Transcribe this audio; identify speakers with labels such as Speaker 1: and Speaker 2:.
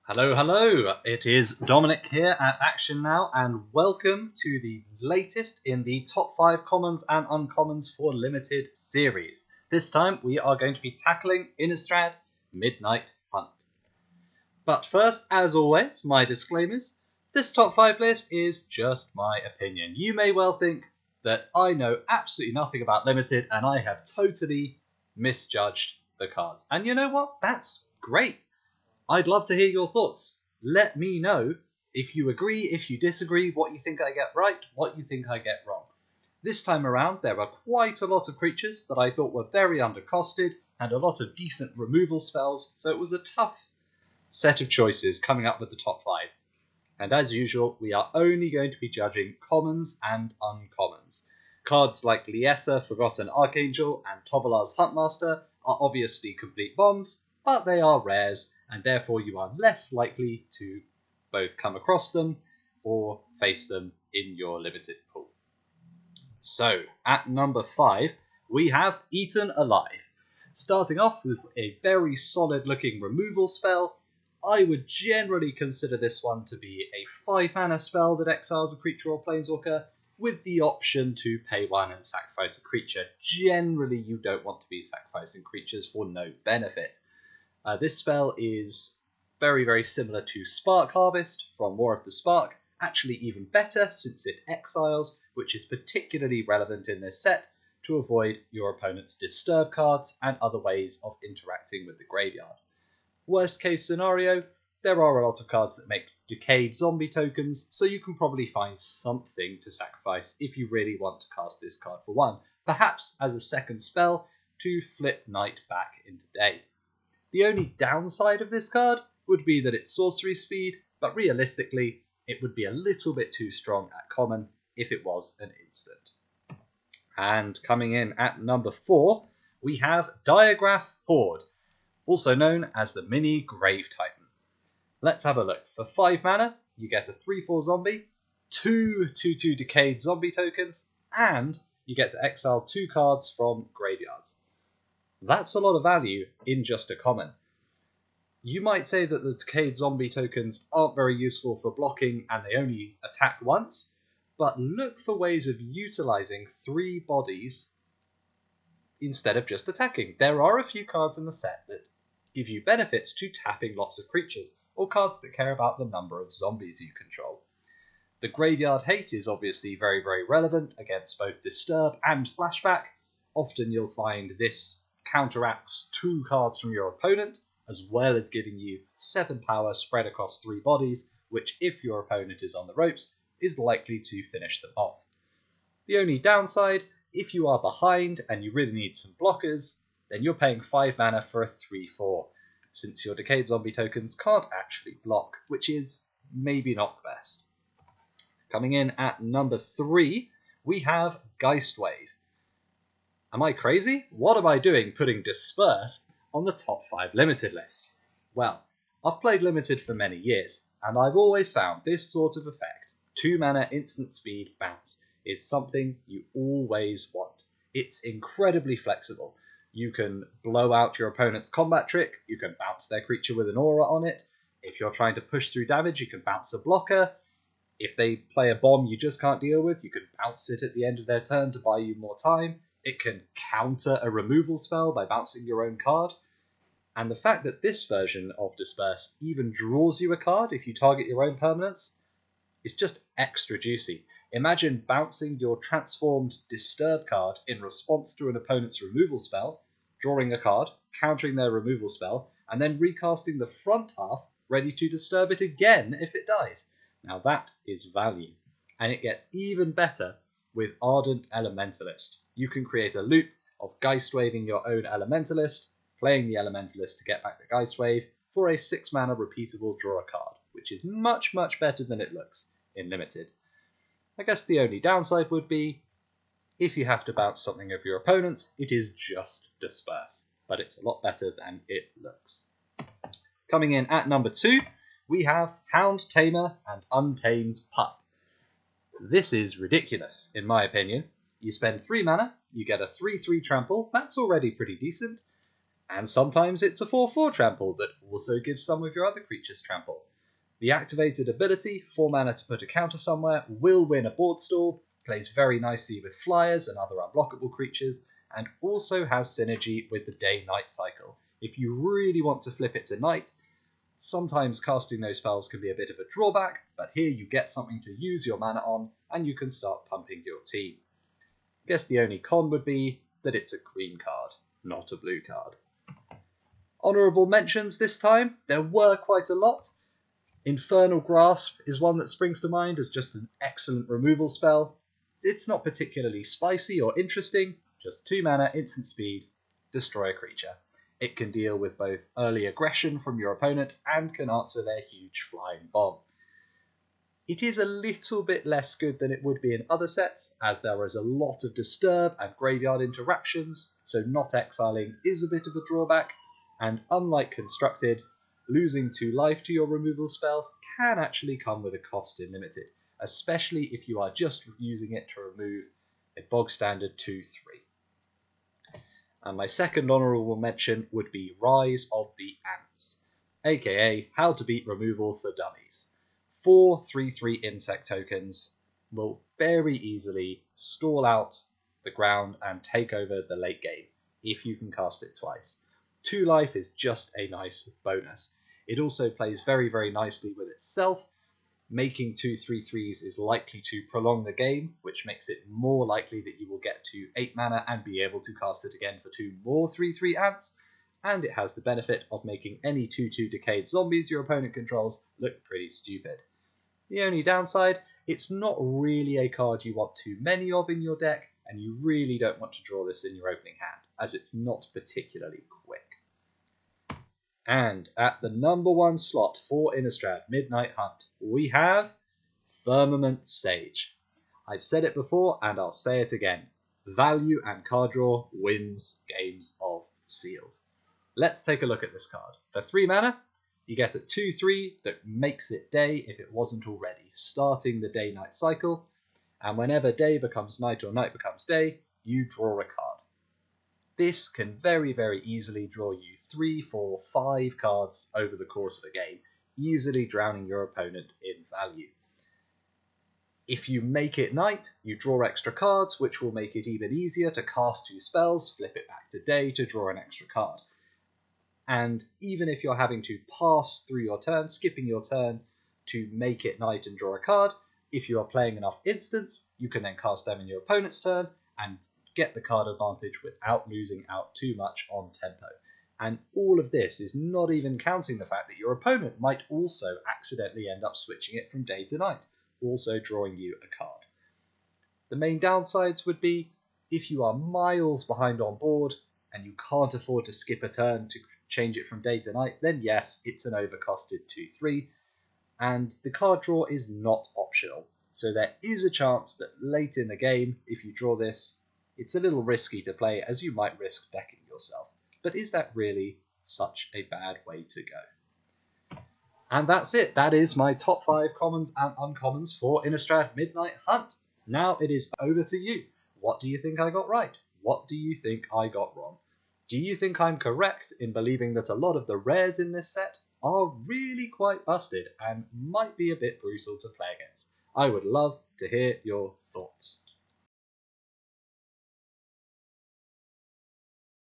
Speaker 1: Hello, hello! It is Dominic here at Axion Now, and welcome to the latest in the top 5 commons and uncommons for limited series. This time we are going to be tackling Innistrad Midnight Hunt. But first, as always, my disclaimers. This top 5 list is just my opinion. You may well think that I know absolutely nothing about limited and I have totally misjudged the cards. And you know what? That's great. I'd love to hear your thoughts. Let me know if you agree, if you disagree, what you think I get right, what you think I get wrong. This time around, there are quite a lot of creatures that I thought were very undercosted and a lot of decent removal spells, so it was a tough set of choices coming up with the top 5. And as usual, we are only going to be judging commons and uncommons. Cards like Liesa, Forgotten Archangel, and Tovolar's Huntmaster are obviously complete bombs, but they are rares, and therefore you are less likely to both come across them or face them in your limited pool. So, at number 5, we have Eaton Alive. Starting off with a very solid looking removal spell, I would generally consider this one to be a 5-mana spell that exiles a creature or planeswalker, with the option to pay 1 and sacrifice a creature. Generally, you don't want to be sacrificing creatures for no benefit. This spell is very, very similar to Spark Harvest from War of the Spark, actually even better since it exiles, which is particularly relevant in this set to avoid your opponent's disturb cards and other ways of interacting with the graveyard. Worst case scenario, there are a lot of cards that make decayed zombie tokens, so you can probably find something to sacrifice if you really want to cast this card for 1, perhaps as a second spell to flip night back into day. The only downside of this card would be that it's sorcery speed, but realistically, it would be a little bit too strong at common if it was an instant. And coming in at number 4, we have Diagraph Horde, also known as the Mini Grave Titan. Let's have a look. For 5 mana, you get a 3/4 zombie, 2 2/2 decayed zombie tokens, and you get to exile 2 cards from graveyards. That's a lot of value in just a common. You might say that the decayed zombie tokens aren't very useful for blocking and they only attack once, but look for ways of utilizing 3 bodies instead of just attacking. There are a few cards in the set that give you benefits to tapping lots of creatures, or cards that care about the number of zombies you control. The Graveyard Hate is obviously very, very relevant against both Disturb and Flashback. Often you'll find this counteracts 2 cards from your opponent, as well as giving you 7 power spread across 3 bodies, which, if your opponent is on the ropes, is likely to finish them off. The only downside, if you are behind and you really need some blockers, then you're paying 5 mana for a 3/4, since your decayed zombie tokens can't actually block, which is maybe not the best. Coming in at number 3, we have Geistwave. Am I crazy? What am I doing putting Disperse on the top 5 limited list? Well, I've played limited for many years, and I've always found this sort of effect, 2 mana instant speed bounce, is something you always want. It's incredibly flexible. You can blow out your opponent's combat trick, you can bounce their creature with an aura on it. If you're trying to push through damage, you can bounce a blocker. If they play a bomb you just can't deal with, you can bounce it at the end of their turn to buy you more time. It can counter a removal spell by bouncing your own card. And the fact that this version of Disperse even draws you a card if you target your own permanents is just extra juicy. Imagine bouncing your transformed Disturb card in response to an opponent's removal spell, drawing a card, countering their removal spell, and then recasting the front half ready to disturb it again if it dies. Now that is value. And it gets even better with Ardent Elementalist. You can create a loop of Geistwaving your own Elementalist, playing the Elementalist to get back the Geistwave for a 6 mana repeatable draw a card, which is much, much better than it looks in limited. I guess the only downside would be, if you have to bounce something of your opponent's, it is just Disperse, but it's a lot better than it looks. Coming in at number 2, we have Hound, Tamer, and Untamed Pup. This is ridiculous, in my opinion. You spend 3 mana, you get a 3/3 trample, that's already pretty decent. And sometimes it's a 4/4 trample that also gives some of your other creatures trample. The activated ability, 4 mana to put a counter somewhere, will win a board stall, plays very nicely with flyers and other unblockable creatures, and also has synergy with the day-night cycle. If you really want to flip it to night, sometimes casting those spells can be a bit of a drawback, but here you get something to use your mana on, and you can start pumping your team. I guess the only con would be that it's a green card, not a blue card. Honourable mentions this time, there were quite a lot. Infernal Grasp is one that springs to mind as just an excellent removal spell. It's not particularly spicy or interesting, just 2 mana, instant speed, destroy a creature. It can deal with both early aggression from your opponent and can answer their huge flying bomb. It is a little bit less good than it would be in other sets, as there is a lot of disturb and graveyard interactions, so not exiling is a bit of a drawback, and unlike Constructed, losing 2 life to your removal spell can actually come with a cost in Limited, especially if you are just using it to remove a bog standard 2/3. And my second honourable mention would be Rise of the Ants, aka How to Beat Removal for Dummies. 4 3/3 insect tokens will very easily stall out the ground and take over the late game if you can cast it twice. 2 life is just a nice bonus. It also plays very, very nicely with itself. Making 2 3/3s is likely to prolong the game, which makes it more likely that you will get to 8 mana and be able to cast it again for 2 more 3/3 ants, and it has the benefit of making any 2/2 decayed zombies your opponent controls look pretty stupid. The only downside, it's not really a card you want too many of in your deck, and you really don't want to draw this in your opening hand, as it's not particularly quick. And at the number 1 slot for Innistrad Midnight Hunt, we have Firmament Sage. I've said it before and I'll say it again. Value and card draw wins games of Sealed. Let's take a look at this card. For 3 mana, you get a 2/3 that makes it day if it wasn't already, starting the day-night cycle, and whenever day becomes night or night becomes day, you draw a card. This can very, very easily draw you 3, 4, 5 cards over the course of a game, easily drowning your opponent in value. If you make it night, you draw extra cards, which will make it even easier to cast 2 spells, flip it back to day to draw an extra card. And even if you're having to pass through your turn, skipping your turn to make it night and draw a card, if you are playing enough instants, you can then cast them in your opponent's turn and get the card advantage without losing out too much on tempo. And all of this is not even counting the fact that your opponent might also accidentally end up switching it from day to night, also drawing you a card. The main downsides would be if you are miles behind on board and you can't afford to skip a turn to change it from day to night, then yes, it's an overcosted 2/3, and the card draw is not optional. So there is a chance that late in the game, if you draw this, it's a little risky to play, as you might risk decking yourself. But is that really such a bad way to go? And that's it. That is my top 5 commons and uncommons for Innistrad Midnight Hunt. Now it is over to you. What do you think I got right? What do you think I got wrong? Do you think I'm correct in believing that a lot of the rares in this set are really quite busted and might be a bit brutal to play against? I would love to hear your thoughts.